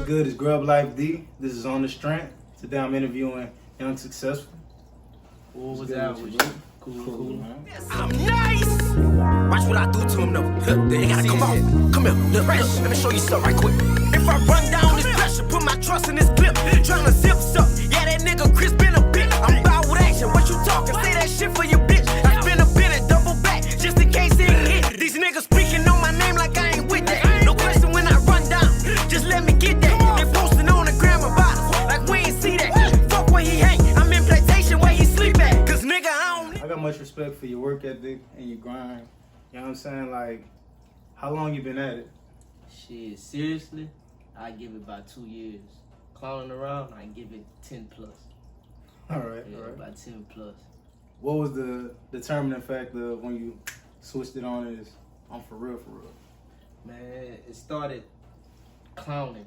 good? It's G.R.U.BLife D. This is On the Strength. Today I'm interviewing Young Successful. What was that with you? Cool, man. I'm nice. Watch what I do to him though. They gotta come out. Come here, look, fresh. Let me show you something right quick. If I run down this pressure, put my trust in this clip. Tryna zip up. Yeah, that nigga Chris been a bitch. I'm about with action. What you talking? Say that shit for your bitch. I spin a bit and double back, just in case it ain't hit. These niggas speaking on my name like I ain't with that. No question when I run down. Just let me get that. They posting on the gram about us like we ain't see that. Fuck where he hang. I'm in plantation where he sleep at. Cause nigga, I got much respect for your work ethic and your grind. You know what I'm saying? Like, how long you been at it? Shit, seriously, I give it about 2 years. Clowning around, I give it 10 plus. All right, Yeah, all right. about 10 plus. What was the determining factor of when you switched it on as I'm for real, for real? Man, it started clowning,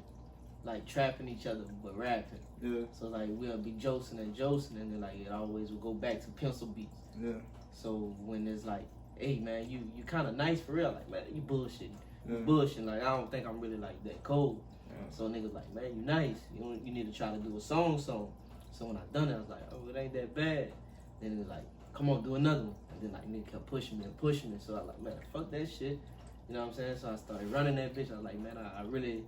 like trapping each other but rapping. Yeah, So like we'll be josing and then like it always will go back to pencil beats. yeah, So when it's like, hey man, you kind of nice for real, like man, you bullshitting. yeah. You bullshitting, like I don't think I'm really like that cold. Yeah. So niggas like, man, you nice. You need to try to do a song. So when I done it, I was like, oh, it ain't that bad. Then it's like, come on, do another one. And then like nigga kept pushing me. So I was like, man, fuck that shit. You know what I'm saying? So I started running that bitch. I was like, man, I really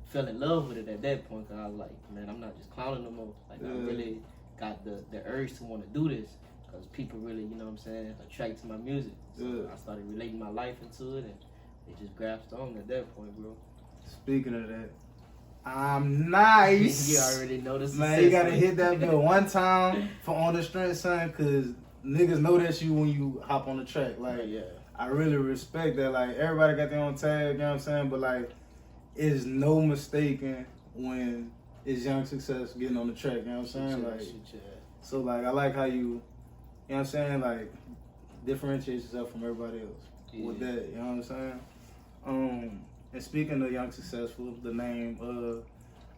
fell in love with it at that point. Cause I was like, man, I'm not just clowning no more. Like I really got the urge to want to do this. Cause people really, you know what I'm saying, attract to my music. So I started relating my life into it and it just grasped on at that point, bro. Speaking of that, I'm nice. You already know this. Man, you gotta hit that bill one time for On the Strength, son, cause niggas know that's you when you hop on the track. Like, yeah. I really respect that. Like, everybody got their own tag, you know what I'm saying? But like, it's no mistaking when it's Young Success getting on the track, you know what I'm saying? Like, so like, I like how you know what I'm saying? Like, differentiate yourself from everybody else with that, you know what I'm saying? And speaking of Young Successful, the name,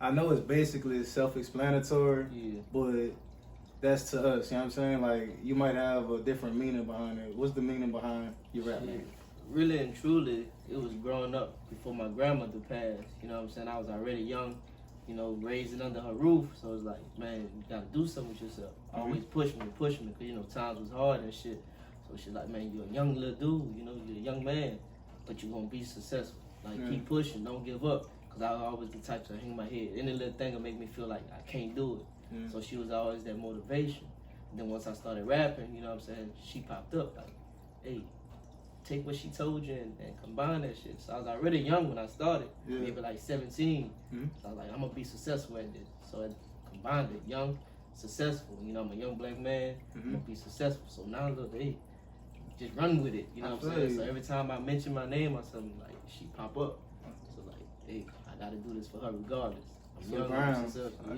I know it's basically self-explanatory, but that's to us, you know what I'm saying? Like, you might have a different meaning behind it. What's the meaning behind your rap name? Really and truly, it was growing up before my grandmother passed. You know what I'm saying? I was already young, you know, raising under her roof. So it's like, man, you gotta do something with yourself. Always push me, because, you know, times was hard and shit. So she's like, man, you're a young little dude, you know, you're a young man, but you're gonna be successful. Like, keep pushing, don't give up. Because I was always the type to hang my head. Any little thing will make me feel like I can't do it. So she was always that motivation. And then once I started rapping, you know what I'm saying, she popped up like, hey, take what she told you and combine that shit. So I was already young when I started, maybe like 17. So I was like, I'm gonna be successful at this. So I combined it, young, successful. You know, I'm a young black man, I'm gonna be successful. So now look, hey, just run with it. You know what I'm saying? So every time I mention my name or something, like she pop up. So like, hey, I gotta do this for her regardless. I'm young, I'm successful.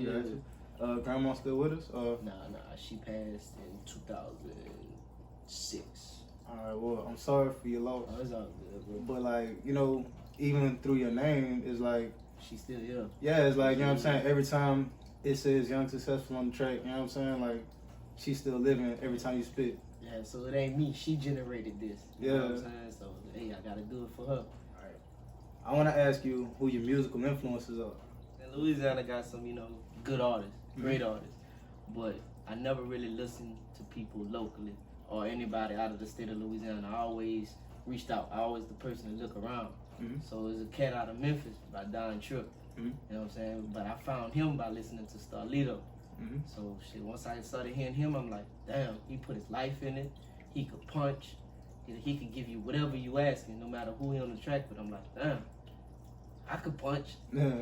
Grandma still with us? Nah, she passed in 2006. Alright, well, I'm sorry for your loss. Oh, it's all good, bro. But like, you know, even through your name, it's like, She's still here. yeah, it's like, you know what I'm saying, every time it says Young Successful on the track, you know what I'm saying, like, she's still living every time you spit. Yeah, so it ain't me. She generated this. You know what I'm saying? So, hey, I gotta do it for her. Alright. I want to ask you who your musical influences are. In Louisiana, got some, you know, good artists, great artists. But I never really listened to people locally or anybody out of the state of Louisiana. I always reached out. I always the person to look around. So there's a cat out of Memphis by Don Tripp. You know what I'm saying? But I found him by listening to Starlito. So shit, once I started hearing him, I'm like, damn, he put his life in it. He could punch. He could give you whatever you ask him, no matter who he on the track with. I'm like, damn, I could punch.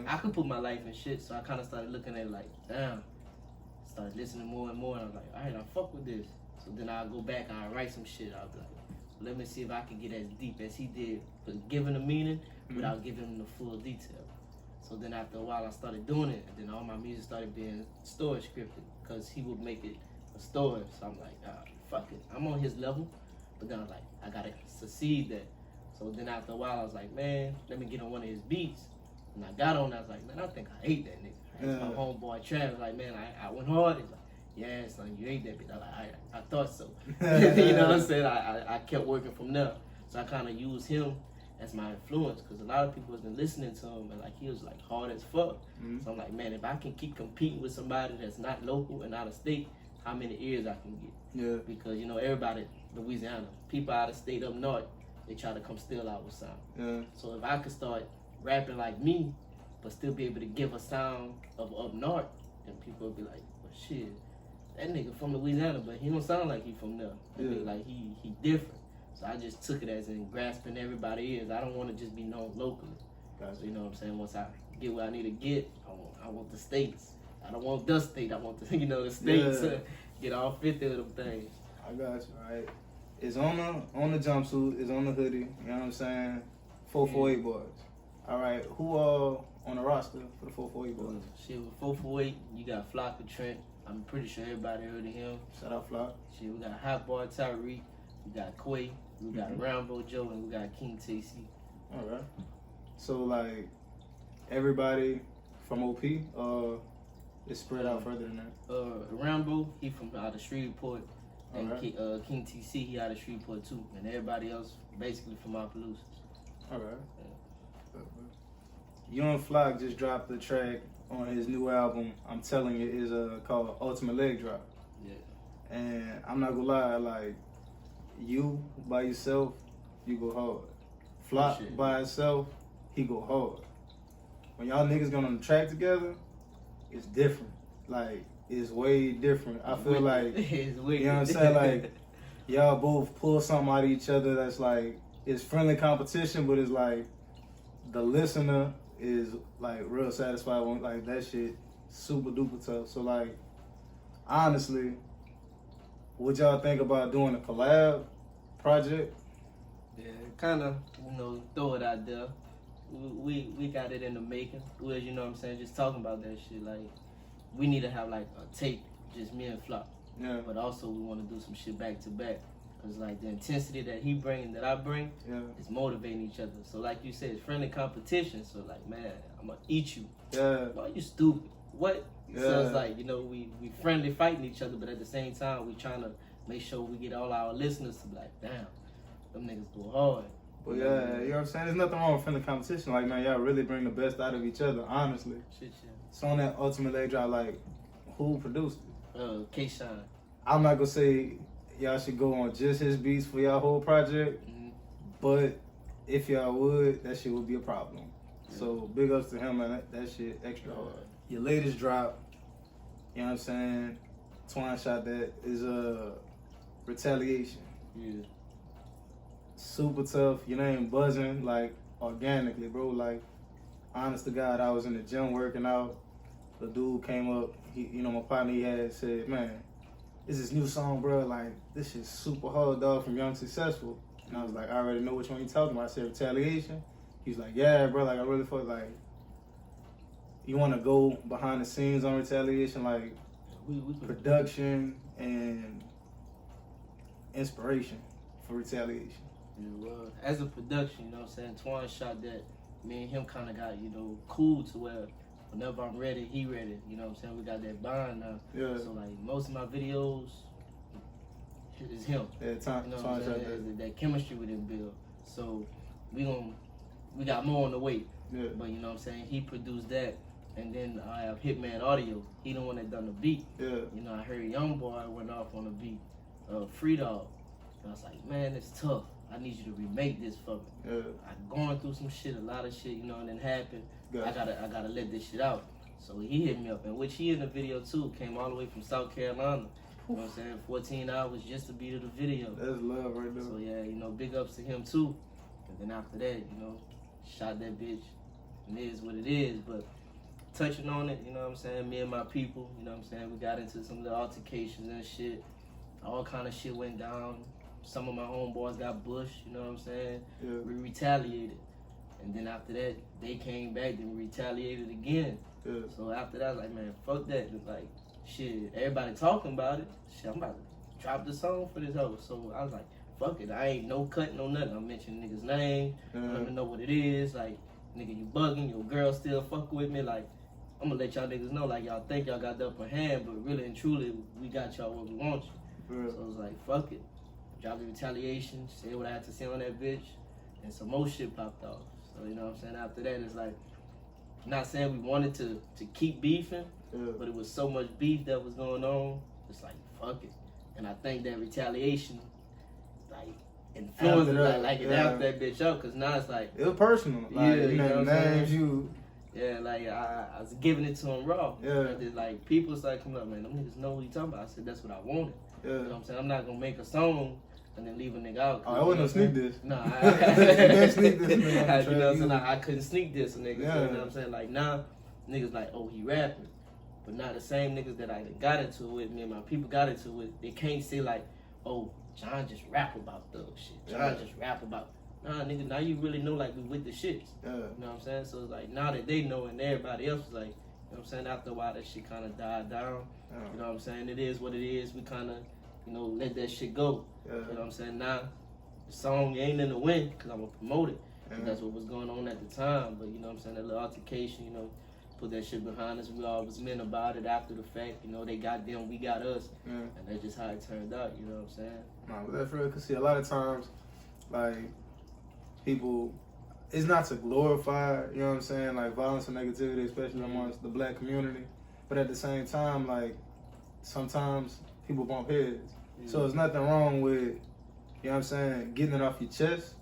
I could put my life in shit. So I kind of started looking at it like, damn. Started listening more and more, and I was like, all right, I fuck with this. So then I'll go back and I'll write some shit. I'll be like, let me see if I can get as deep as he did, but giving a meaning without giving him the full detail. So then after a while I started doing it, and then all my music started being story scripted, because he would make it a story. So I'm like, fuck it, I'm on his level, but then I'm like, I gotta succeed that. So then after a while I was like, man, let me get on one of his beats. And I got on, I was like, man, I think I hate that nigga. That's my homeboy Travis, like, man, I went hard. He's like, yeah, son, you ate that bitch. I'm like, I thought so. You know what I'm saying? I kept working from there. So I kind of used him as my influence, because a lot of people wasn't listening to him, and like he was like hard as fuck. So I'm like, man, if I can keep competing with somebody that's not local and out of state, how many ears I can get? Yeah. Because you know everybody, Louisiana, people out of state up north, they try to come steal our sound. Yeah. So if I could start rapping like me, but still be able to give a sound of up north, then people would be like, well, shit, that nigga from Louisiana, but he don't sound like he from there. That nigga, like he different. So I just took it as in grasping everybody's ears. I don't want to just be known locally. Gotcha. So you know what I'm saying? Once I get what I need to get, I want the states. I don't want the state. I want the the states. Yeah. Get all 50 of them things. I got you, right? It's on the jumpsuit, it's on the hoodie, you know what I'm saying? 448 boys. All right, who on the roster for the 448 boys? Shit, with 448, you got Flock of Trent. I'm pretty sure everybody heard of him. Shout out Flock. Shit, we got Hot Boy Tyreek, we got Quay, we got Rambo Joe, and we got King TC. All right. So like everybody from OP, it's spread out further than that. Rambo, he from out of Shreveport, and Alright. King TC, he out of Shreveport too, and everybody else basically from Opelousas. All right. Young Flock just dropped the track on his new album. I'm telling you, is called Ultimate Leg Drop. Yeah. And I'm not gonna lie, like you by yourself, you go hard. Flock Shit. by itself, he go hard. When y'all niggas get on the track together, it's different. Like it's way different. I feel like it's weird. you know what I'm saying? Like y'all both pull something out of each other that's like it's friendly competition, but it's like the listener is like real satisfied when like that shit super duper tough. So like honestly, what y'all think about doing a collab project? Yeah, kind of, throw it out there. We got it in the making. We, you know what I'm saying, just talking about that shit. Like, we need to have like a tape, just me and Flock. Yeah. But also we want to do some shit back to back. Cause like the intensity that he bring and that I bring is motivating each other. So like you said, it's friendly competition. So like, man, I'm gonna eat you. Yeah. Oh, you stupid. What? Yeah. So it's like, we friendly fighting each other, but at the same time, we trying to make sure we get all our listeners to be like, damn, them niggas go hard. But yeah, you know what I'm saying? There's nothing wrong with friendly competition. Like, man, y'all really bring the best out of each other, honestly. Shit. So on that Ultimate Leg Drop, like, who produced it? K-Shine. I'm not gonna say y'all should go on just his beats for y'all whole project, but if y'all would, that shit would be a problem. Yeah. So big ups to him, and that shit extra hard. Your latest drop, you know what I'm saying? Twine shot that is Retaliation. Yeah. Super tough. Your name buzzing like organically, bro. Like, honest to God, I was in the gym working out. The dude came up. He, my partner, he had said, "Man, this is new song, bro. Like, this shit's super hard, dog, from Young Successful." And I was like, "I already know which one you talking about." I said, "Retaliation." He was like, "Yeah, bro. Like, I really felt like you want to go behind the scenes on Retaliation, like we production and inspiration for Retaliation." Yeah, well, as a production, you know what I'm saying, Twine shot that. Me and him kind of got, cool to where whenever I'm ready, he ready. You know what I'm saying? We got that bond now. Yeah. So, like, most of my videos is him. Yeah, Twine You know what I'm shot saying? That chemistry we didn't build. So, we got more on the way. Yeah. But, you know what I'm saying? He produced that. And then I have Hitman Audio. He the one that done the beat. Yeah. I heard Young Boy went off on the beat. Free Dog. And I was like, man, it's tough. I need you to remake this for me. Yeah. I'm going through some shit, a lot of shit, and then happened. Gotcha. I gotta let this shit out. So he hit me up, and which he in the video too, came all the way from South Carolina. You know what I'm saying? 14 hours just to be to the video. That's love right there. So yeah, big ups to him too. And then after that, shot that bitch. And it is what it is. But touching on it, you know what I'm saying? Me and my people, you know what I'm saying? We got into some of the altercations and shit. All kind of shit went down. Some of my homeboys got bushed, you know what I'm saying? Yeah. We retaliated. And then after that, they came back, then we retaliated again. Yeah. So after that, I was like, man, fuck that. Like, shit, everybody talking about it. Shit, I'm about to drop the song for this hoe. So I was like, fuck it. I ain't no cut, no nothing. I'm mentioning niggas' name. I don't even know what it is. Like, nigga, you bugging. Your girl still fuck with me. Like, I'm gonna let y'all niggas know, like, y'all think y'all got the upper hand, but really and truly, we got y'all where we want you. Yeah. So I was like, fuck it. Drop the Retaliation, say what I had to say on that bitch. and some more shit popped off. So, you know what I'm saying? After that, it's like, not saying we wanted to keep beefing, but it was so much beef that was going on. It's like, fuck it. And I think that retaliation, like, influenced it after that bitch up, because now it's like, it was personal. Like, you know what I'm names saying? you. Yeah, like, I was giving it to him raw. Yeah. And then, like, people started coming up, man, them niggas know what you talking about. I said, that's what I wanted. Yeah. You know what I'm saying? I'm not going to make a song and then leave a nigga out. Oh, I wasn't gonna sneak this. No, You can't sneak this nigga. you know what I'm saying? I couldn't sneak this a nigga. Yeah. So, you know what I'm saying? Like, now, niggas like, oh, he rapping. But now the same niggas that I got into it with, me and my people got into it with, they can't say like, oh, John just rap about thug shit. John just rap about... Nah, nigga, now you really know, like, we with the shits. Yeah. You know what I'm saying? So, it's like, now that they know and everybody else is like, you know what I'm saying? After a while, that shit kind of died down. Yeah. You know what I'm saying? It is what it is. We kind of, you know, let that shit go. Yeah. You know what I'm saying? Now, the song ain't in the win because I'm going to promote it. Yeah. That's what was going on at the time. But, you know what I'm saying? That little altercation, you know, put that shit behind us. We all was men about it after the fact. You know, they got them, we got us. Yeah. And that's just how it turned out. You know what I'm saying? No, but that's real. Cause see, a lot of times, like, people, it's not to glorify, you know what I'm saying, like violence and negativity, especially amongst the black community. But at the same time, like, sometimes people bump heads. So there's nothing wrong with, you know what I'm saying, getting it off your chest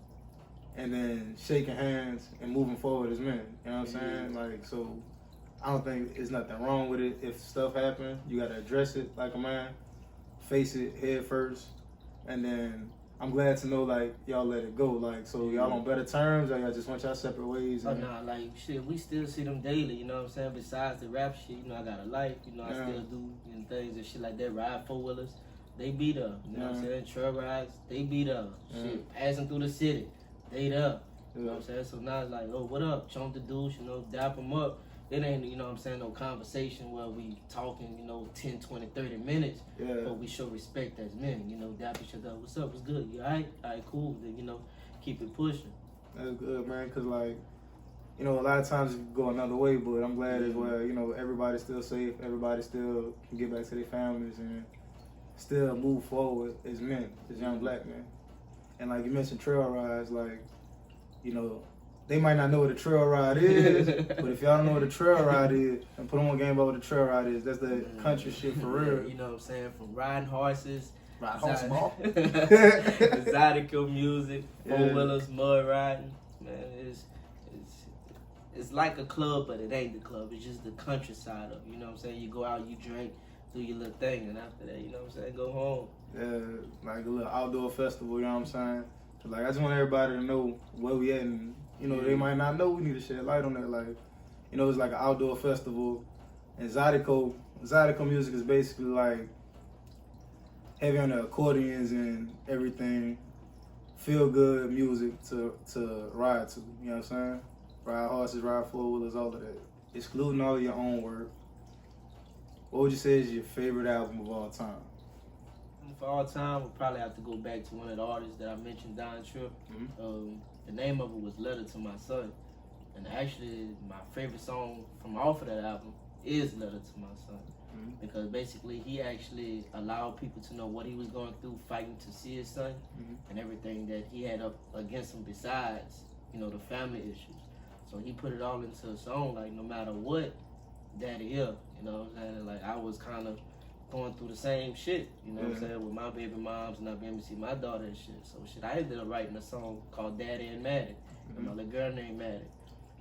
and then shaking hands and moving forward as men. You know what I'm saying? Like, so I don't think there's nothing wrong with it. If stuff happens, you gotta address it like a man, face it head first, and then I'm glad to know, like, y'all let it go. Like, so y'all on better terms, or y'all just went y'all separate ways? Oh, nah, like, shit, we still see them daily, you know what I'm saying? Besides the rap shit, you know, I got a life, you know, I still do things and shit like that, ride four-wheelers. They beat up, you know what I'm saying? Trail rides, they beat up. Shit, passing through the city, they up. You know what I'm saying? So now it's like, oh, what up? Chunk the dudes, you know, dap them up. It ain't, you know what I'm saying, no conversation where we talking, you know, 10, 20, 30 minutes. Yeah. But we show respect as men, you know, dap each other up. What's up? What's good? You all right? All right, cool. Then, you know, keep it pushing. That's good, man, because, like, you know, a lot of times it can go another way, but I'm glad as well, you know, everybody's still safe. Everybody still can get back to their families and still move forward as men, as young black men. And, like, you mentioned trail rides, like, you know, they might not know what a trail ride is, but if y'all don't know what a trail ride is, and put on game about what a trail ride is, that's the country shit for real. You know what I'm saying? From riding horses, Ride horse ball. exotical music, four-wheelers, mud riding. Man, it's like a club, but it ain't the club. It's just the countryside of it. You know what I'm saying? You go out, you drink, do your little thing, and after that, you know what I'm saying, go home. Yeah, like a little outdoor festival, you know what I'm saying? Like, I just want everybody to know where we at, and, you know, they might not know. We need to shed light on that. Like, you know, it's like an outdoor festival, and Zydeco music is basically like heavy on the accordions and everything, feel good music to ride to, you know what I'm saying? Ride horses, ride four-wheelers, all of that. Excluding all of your own work. What would you say is your favorite album of all time? For all time, we'll probably have to go back to one of the artists that I mentioned, Don Tripp. The name of it was Letter to My Son. And actually, my favorite song from off of that album is Letter to My Son. Because basically, he actually allowed people to know what he was going through fighting to see his son and everything that he had up against him besides, you know, the family issues. So he put it all into a song, like, no matter what, daddy here, you know what I'm saying? Like, I was kind of going through the same shit, you know what I'm saying, with my baby moms and not being able to see my daughter and shit. So shit, I ended up writing a song called Daddy and Maddie, and my little girl named Maddie.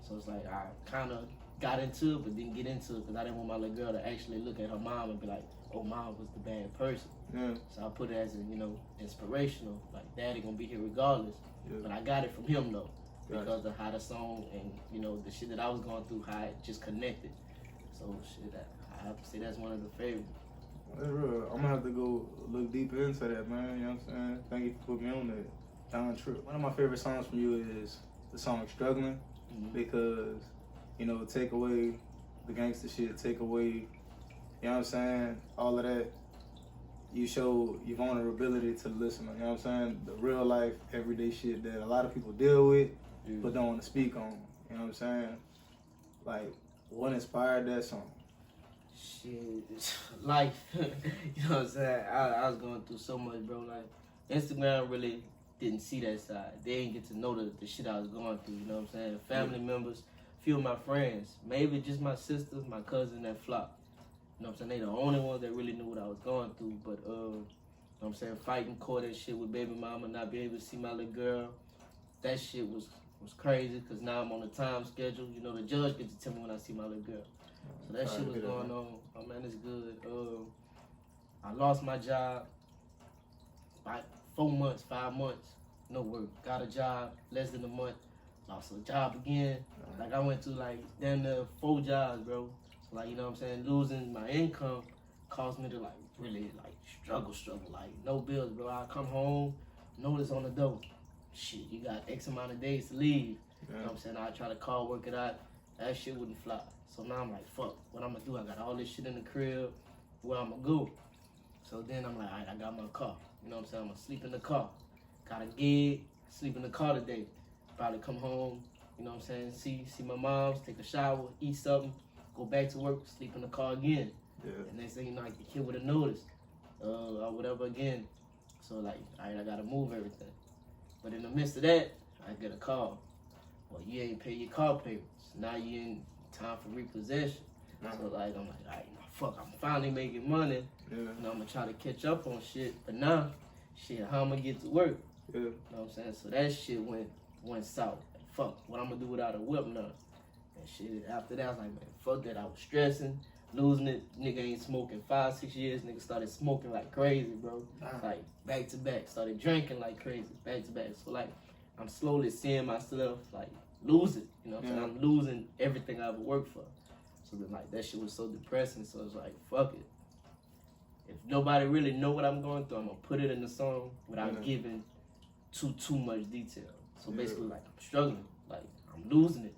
So it's like, I kind of got into it, but didn't get into it because I didn't want my little girl to actually look at her mom and be like, oh, mom was the bad person. So I put it as a, you know, inspirational, like, daddy gonna be here regardless. But I got it from him, though, because of how the song and, you know, the shit that I was going through, how it just connected. So shit, I have to say that's one of the favorites. That's real. I'm gonna have to go look deeper into that, man. You know what I'm saying? Thank you for putting me on that. Don Tripp. One of my favorite songs from you is the song Struggling, because, you know, take away the gangster shit, take away, you know what I'm saying, all of that. You show your vulnerability to the listener, you know what I'm saying? The real life, everyday shit that a lot of people deal with, but don't want to speak on, you know what I'm saying? Like, what inspired that song? Shit, life. You know what I'm saying? I was going through so much, bro. Like, Instagram really didn't see that side. They didn't get to know the shit I was going through, you know what I'm saying? Family members, few of my friends, maybe just my sisters, my cousin that flopped. You know what I'm saying? They the only ones that really knew what I was going through. But, you know what I'm saying, fighting court and shit with baby mama, not being able to see my little girl, that shit was crazy because now I'm on a time schedule. You know, the judge gets to tell me when I see my little girl. So that shit was going on. Oh, man, it's good. I lost my job about 4 months, 5 months, no work. Got a job, less than a month, lost a job again. Like, I went through, like, damn near 4 jobs, bro. So, like, you know what I'm saying, losing my income caused me to, like, really, like, struggle. Like, no bills, bro. I come home, notice on the door. Shit, you got X amount of days to leave. You know what I'm saying? I try to call, work it out. That shit wouldn't fly. So now I'm like, fuck, what I'm gonna do? I got all this shit in the crib. Where I'm gonna go? So then I'm like, all right, I got my car. You know what I'm saying? I'm gonna sleep in the car. Got a gig, sleep in the car today. Probably come home, you know what I'm saying? See my moms, take a shower, eat something, go back to work, sleep in the car again. Yeah. And next thing you know, like, the kid would have noticed, or whatever again. So like, all right, I gotta move everything. But in the midst of that, I get a call. Well, you ain't pay your car payments. Now you in time for repossession. So like, I'm like, all right, fuck, I'm finally making money. Yeah. You know, I'm gonna try to catch up on shit. But now, shit, how I'm gonna get to work? Yeah. You know what I'm saying? So that shit went south. Like, fuck, what I'm gonna do without a whip now? And shit, after that, I was like, man, fuck that. I was stressing, losing it. Nigga ain't smoking 5-6 years. Nigga started smoking like crazy, bro. Like, back to back. Started drinking like crazy, back to back. So like, I'm slowly seeing myself like lose it. You know what I'm saying? I'm losing everything I ever worked for. So then like, that shit was so depressing. So it's like, fuck it. If nobody really know what I'm going through, I'm gonna put it in the song without giving too much detail. So basically, like, I'm struggling, like, I'm losing it.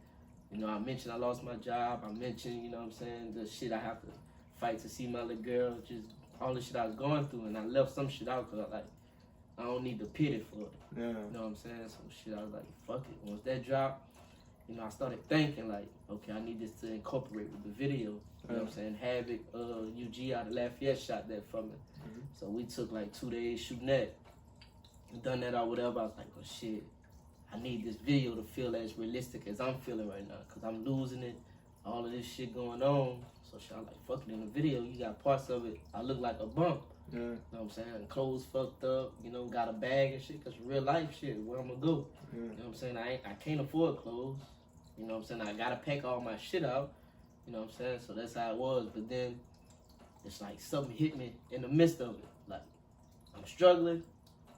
You know, I mentioned I lost my job. I mentioned, you know what I'm saying, the shit I have to fight to see my little girl, just all the shit I was going through. And I left some shit out because I don't need the pity for it. Yeah. You know what I'm saying? So shit, I was like, fuck it. Once that dropped, you know, I started thinking like, okay, I need this to incorporate with the video. You know what I'm saying? Havoc, G.R.U.BLife shot that for me. So we took like 2 days shooting that. Done that or whatever. I was like, oh shit, I need this video to feel as realistic as I'm feeling right now. Cause I'm losing it, all of this shit going on. So shit, I was like, fuck it, in the video, you got parts of it, I look like a bump. You know what I'm saying? Clothes fucked up, you know, got a bag and shit. Cause real life shit, where I'm gonna go? You know what I'm saying? I can't afford clothes. You know what I'm saying? I gotta pack all my shit out. You know what I'm saying? So that's how it was. But then it's like something hit me in the midst of it. Like, I'm struggling,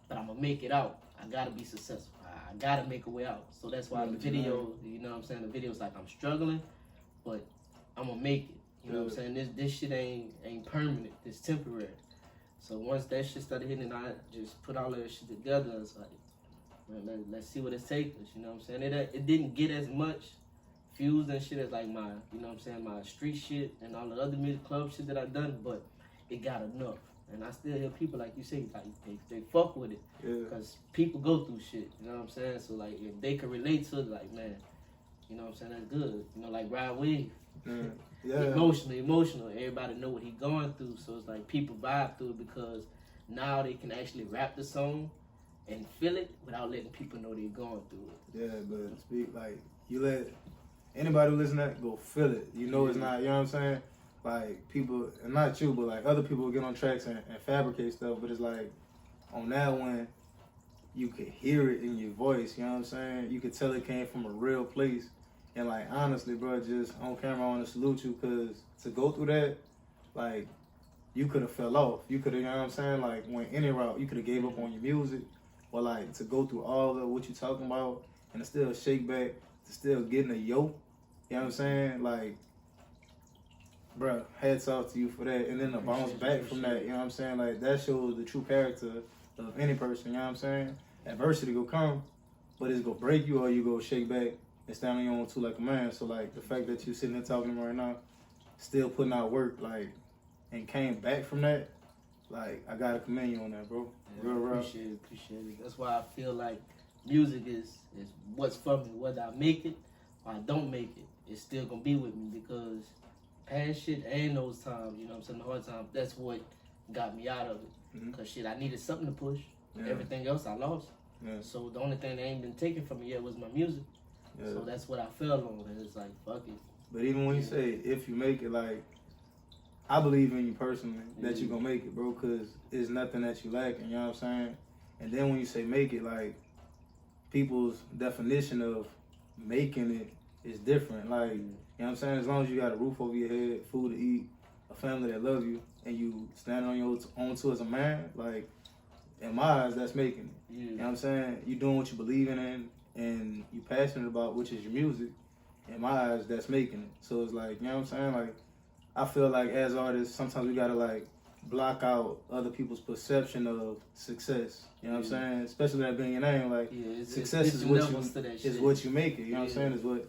but I'm gonna make it out. I gotta be successful. I gotta make a way out. So that's why the video, you know what I'm saying? The video's like, I'm struggling, but I'm gonna make it. You know what I'm saying? This shit ain't permanent. It's temporary. So once that shit started hitting, I just put all that shit together. It's like, man, let's see what it takes us. You know what I'm saying? It didn't get as much views and shit as like my, you know what I'm saying, my street shit and all the other music club shit that I done, but it got enough. And I still hear people, like you say, like they fuck with it. Because people go through shit, you know what I'm saying? So like, if they can relate to it, like, man, you know what I'm saying, that's good. You know, like G.R.U.BLife. Emotional. Everybody know what he going through. So it's like people vibe through it because now they can actually rap the song and feel it without letting people know they're going through it. Yeah, but speak like, you let anybody who listen to that go feel it. You know it's not, you know what I'm saying? Like, people, and not you, but like other people will get on tracks and fabricate stuff, but it's like, on that one, you could hear it in your voice, you know what I'm saying? You could tell it came from a real place. And like, honestly, bro, just on camera, I want to salute you, because to go through that, like, you could have fell off. You could have, you know what I'm saying? Like, went any route. You could have gave up on your music. But like, to go through all of what you talking about and to still shake back, to still getting a yoke, you know what I'm saying? Like, bro, hats off to you for that. And then to bounce back from that, you know what I'm saying? Like, that shows the true character of any person, you know what I'm saying? Adversity will come, but it's gonna break you or you go shake back and stand on your own too like a man. So like, the fact that you sitting there talking to me right now, still putting out work, like, and came back from that, like, I gotta commend you on that, bro. Yeah, real. Appreciate it. That's why I feel like music is what's for me. Whether I make it or I don't make it, it's still gonna be with me, because past shit and those times, you know what I'm saying, the hard times, that's what got me out of it. Because shit, I needed something to push. Everything else I lost. Yeah. So the only thing that ain't been taken from me yet was my music. Yeah. So that's what I fell on, and it's like, fuck it. But even when you say if you make it, like, I believe in you personally that you gonna make it, bro, because it's nothing that you lacking, you know what I'm saying? And then when you say make it, like, people's definition of making it is different. Like, you know what I'm saying? As long as you got a roof over your head, food to eat, a family that love you, and you stand on your own two as a man, like, in my eyes, that's making it. Yeah. You know what I'm saying? You doing what you believe in and you passionate about, which is your music. In my eyes, that's making it. So it's like, you know what I'm saying? Like, I feel like as artists, sometimes we gotta like block out other people's perception of success. You know what I'm saying? Especially that being your name. Like, success is what you make it. You know what I'm saying? Is what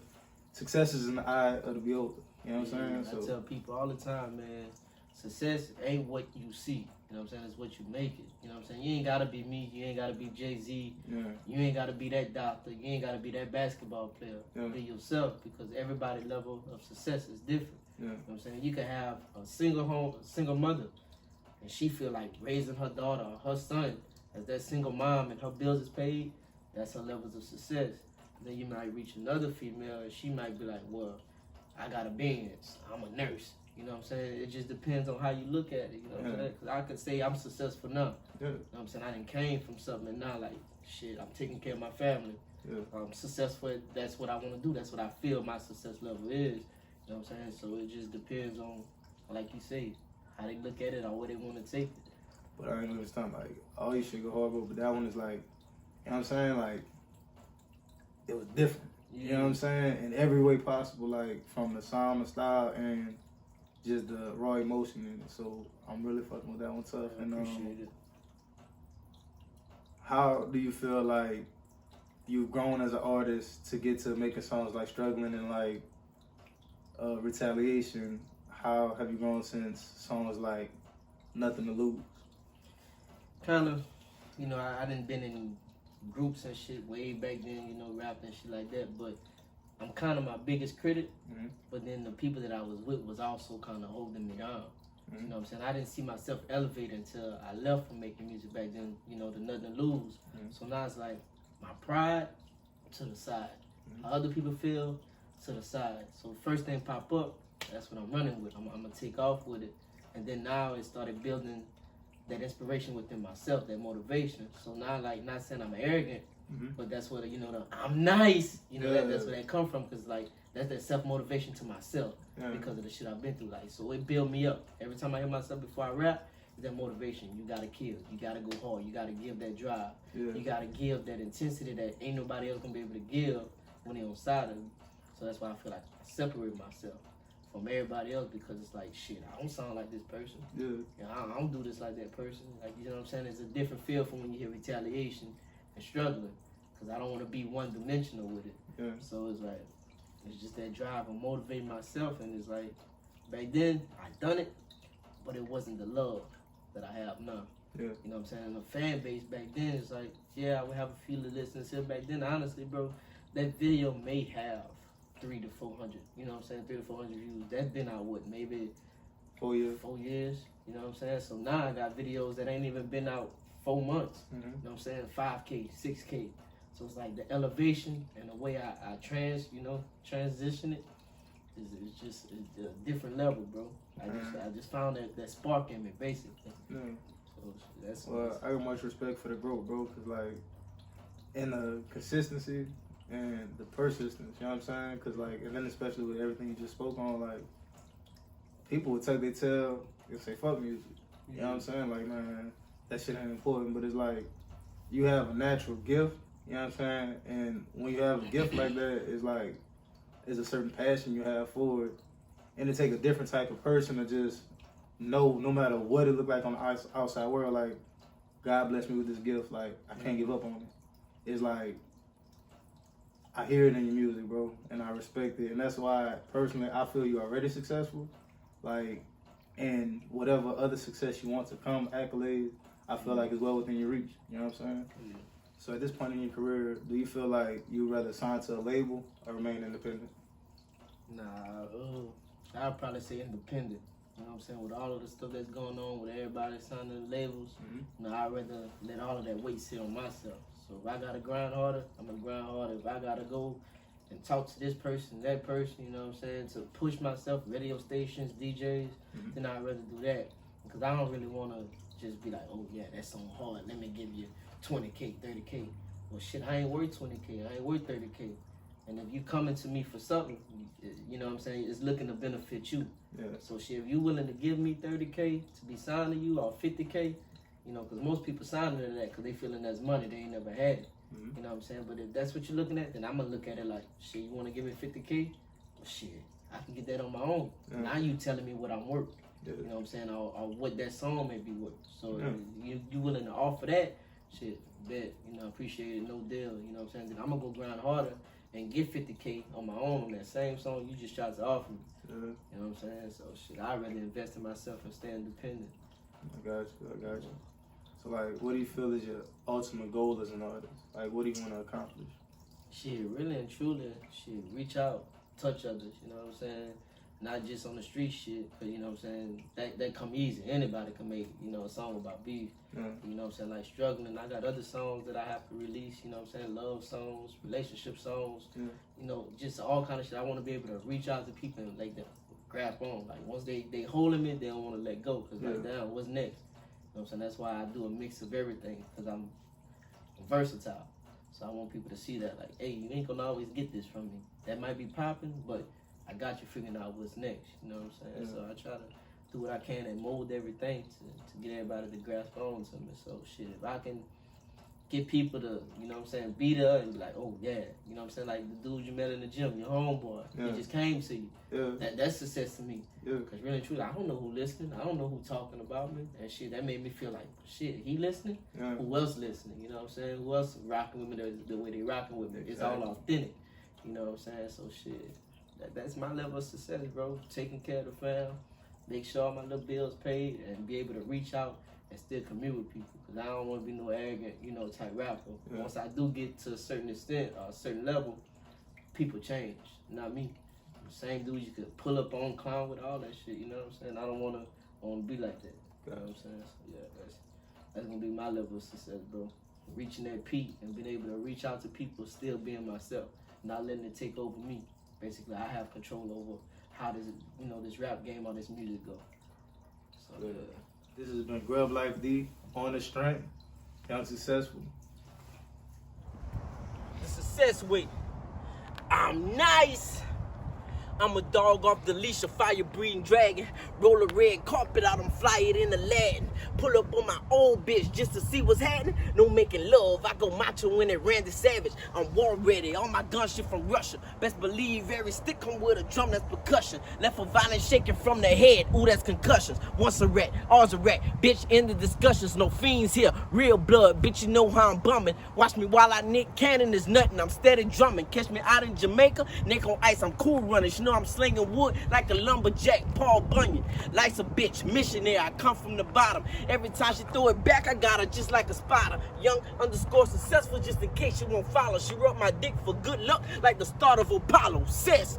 success is in the eye of the beholder. You know what I'm saying? I tell people all the time, man, success ain't what you see. You know what I'm saying? It's what you make it. You know what I'm saying? You ain't gotta be me. You ain't gotta be Jay-Z. Yeah. You ain't gotta be that doctor. You ain't gotta be that basketball player. Yeah. Be yourself, because everybody's level of success is different. Yeah. You know what I'm saying? You can have a single mother, and she feel like raising her daughter or her son as that single mom and her bills is paid. That's her levels of success. Then you might reach another female and she might be like, well, I got a Benz. I'm a nurse. You know what I'm saying? It just depends on how you look at it. You know what I'm saying? Because I could say I'm successful now. Yeah. You know what I'm saying? I done came from something, and now, like, shit, I'm taking care of my family. Yeah. I'm successful. That's what I want to do. That's what I feel my success level is. You know what I'm saying? So it just depends on, like you say, how they look at it or where they want to take it. But I ain't understand, like, all you shit go hard, bro, but that one is like, you know what I'm saying? Like, it was different. You know what I'm saying? In every way possible, like, from the sound, the style, and just the raw emotion in it. So I'm really fucking with that one tough. I And appreciate it. how do you feel like you've grown as an artist to get to making songs like Struggling and like Retaliation? How have you grown since songs like Nothing to Lose? Kind of, you know, I done been in groups and shit way back then, you know, rap and shit like that, but I'm kind of my biggest critic, but then the people that I was with was also kind of holding me down. You know what I'm saying? I didn't see myself elevate until I left from making music back then, you know, the Nothing to Lose. So now it's like my pride to the side. How other people feel to the side. So first thing pop up, that's what I'm running with. I'm going to take off with it. And then now it started building that inspiration within myself, that motivation. So now, like, not saying I'm arrogant, but that's what, you know, I'm nice. You know, that's where that come from, because, like, that's that self-motivation to myself because of the shit I've been through. Like, so it built me up. Every time I hear myself before I rap, it's that motivation. You got to kill. You got to go hard. You got to give that drive. You got to give that intensity that ain't nobody else going to be able to give when they're on side of you. So that's why I feel like I separate myself from everybody else, because it's like, shit, I don't sound like this person. You know, I don't do this like that person. Like, you know what I'm saying? It's a different feel from when you hear Retaliation and Struggling, because I don't want to be one-dimensional with it. So it's like, it's just that drive of motivating myself, and it's like, back then, I done it, but it wasn't the love that I have now. You know what I'm saying? The fan base back then is like, yeah, I would have a few listeners here back then. Honestly, bro, that video may have 300 to 400, you know what I'm saying? 300 to 400 views. That's been out, what, maybe 4 years? 4 years, you know what I'm saying? So now I got videos that ain't even been out 4 months, you know what I'm saying? 5K, 6K. So it's like the elevation and the way I transition it is just a different level, bro. I just found that spark in me, basically. So that's I got much respect for the growth, bro, because, like, in the consistency and the persistence, you know what I'm saying? Because, like, and then especially with everything you just spoke on, like, people would take their tail and say, fuck music. You know what I'm saying? Like, man, that shit ain't important. But it's like, you have a natural gift, you know what I'm saying? And when you have a gift like that, it's like, there's a certain passion you have for it. And it take a different type of person to just know, no matter what it look like on the outside world, like, God bless me with this gift, like, I can't give up on it. It's like, I hear it in your music, bro, and I respect it. And that's why, personally, I feel you're already successful. Like, and whatever other success you want to come, accolades, I feel like it's well within your reach. You know what I'm saying? So at this point in your career, do you feel like you'd rather sign to a label or remain independent? Nah, I'd probably say independent. You know what I'm saying? With all of the stuff that's going on, with everybody signing the labels, I'd rather let all of that weight sit on myself. So if I gotta grind harder, I'm gonna grind harder. If I gotta go and talk to this person, that person, you know what I'm saying, to push myself, radio stations, DJs, then I'd rather do that. Because I don't really want to just be like, oh yeah, that song hard, let me give you 20K, 30K. Well shit, I ain't worth 20K, I ain't worth 30K. And if you coming to me for something, you know what I'm saying, it's looking to benefit you. Yeah. So shit, if you willing to give me 30K to be signed to you, or 50K, you know, because most people sign into that because they feeling that's money, they ain't never had it. You know what I'm saying? But if that's what you're looking at, then I'm going to look at it like, shit, you want to give me 50K? Well, shit, I can get that on my own. Now you telling me what I'm worth. You know what I'm saying? Or what that song may be worth. So if you willing to offer that, shit, bet, you know, appreciate it, no deal. You know what I'm saying? Then I'm going to go grind harder and get 50K on my own on that same song you just tried to offer me. You know what I'm saying? So shit, I'd rather invest in myself and stay independent. I got you. So like, what do you feel is your ultimate goal as an artist? Like, what do you want to accomplish? Shit, really and truly, shit, reach out, touch others, you know what I'm saying? Not just on the street shit, but you know what I'm saying, that come easy. Anybody can make, you know, a song about beef. You know what I'm saying, like struggling. I got other songs that I have to release, you know what I'm saying, love songs, relationship songs, you know, just all kind of shit. I want to be able to reach out to people and like them grab on. Like once they holding me, they don't want to let go. Cause like, damn, what's next? You know what I'm saying? That's why I do a mix of everything, because I'm versatile. So I want people to see that, like, hey, you ain't gonna always get this from me. That might be popping, but I got you figuring out what's next. You know what I'm saying? So I try to do what I can and mold everything to get everybody to grasp on to me. So shit, if I can get people to, you know what I'm saying, be there and be like, oh yeah, you know what I'm saying, like the dude you met in the gym, your homeboy, he just came to you. That's success to me. Because really and truly, I don't know who listening, I don't know who talking about me, and shit, that made me feel like, shit, he listening? Who else listening? You know what I'm saying? Who else rocking with me the way they rocking with me? It's all authentic. You know what I'm saying? So shit, that's my level of success, bro. Taking care of the fam, make sure all my little bills paid, and be able to reach out and still commute with people. Because I don't want to be no arrogant, you know, type rapper. Once I do get to a certain extent, or a certain level, people change, not me. The same dude you could pull up on, clown with, all that shit, you know what I'm saying? I don't want to be like that. You know what I'm saying? So yeah, that's going to be my level of success, bro. Reaching that peak and being able to reach out to people, still being myself, not letting it take over me. Basically, I have control over how does it, you know, this rap game or this music go. So yeah. This has been G.R.U.BLife D, on the strength, young successful. The success way. I'm nice. I'm a dog off the leash, a fire-breathing dragon. Roll a red carpet out, I'm fly it in the Latin. Pull up on my old bitch just to see what's happening. No making love, I go macho in it, Randy Savage. I'm war ready, all my gun shit from Russia. Best believe every stick come with a drum that's percussion. Left for violence shaking from the head, ooh that's concussions. Once a rat, always a rat. Bitch, end the discussions, no fiends here. Real blood, bitch, you know how I'm bumming. Watch me while I Nick Cannon is nothing, I'm steady drumming. Catch me out in Jamaica, neck on ice, I'm cool running. You know I'm slinging wood like a lumberjack, Paul Bunyan. Life's a bitch, missionary, I come from the bottom. Every time she throw it back, I got her just like a spider. Young _ successful, just in case you won't follow. She rubbed my dick for good luck like the start of Apollo. Sis.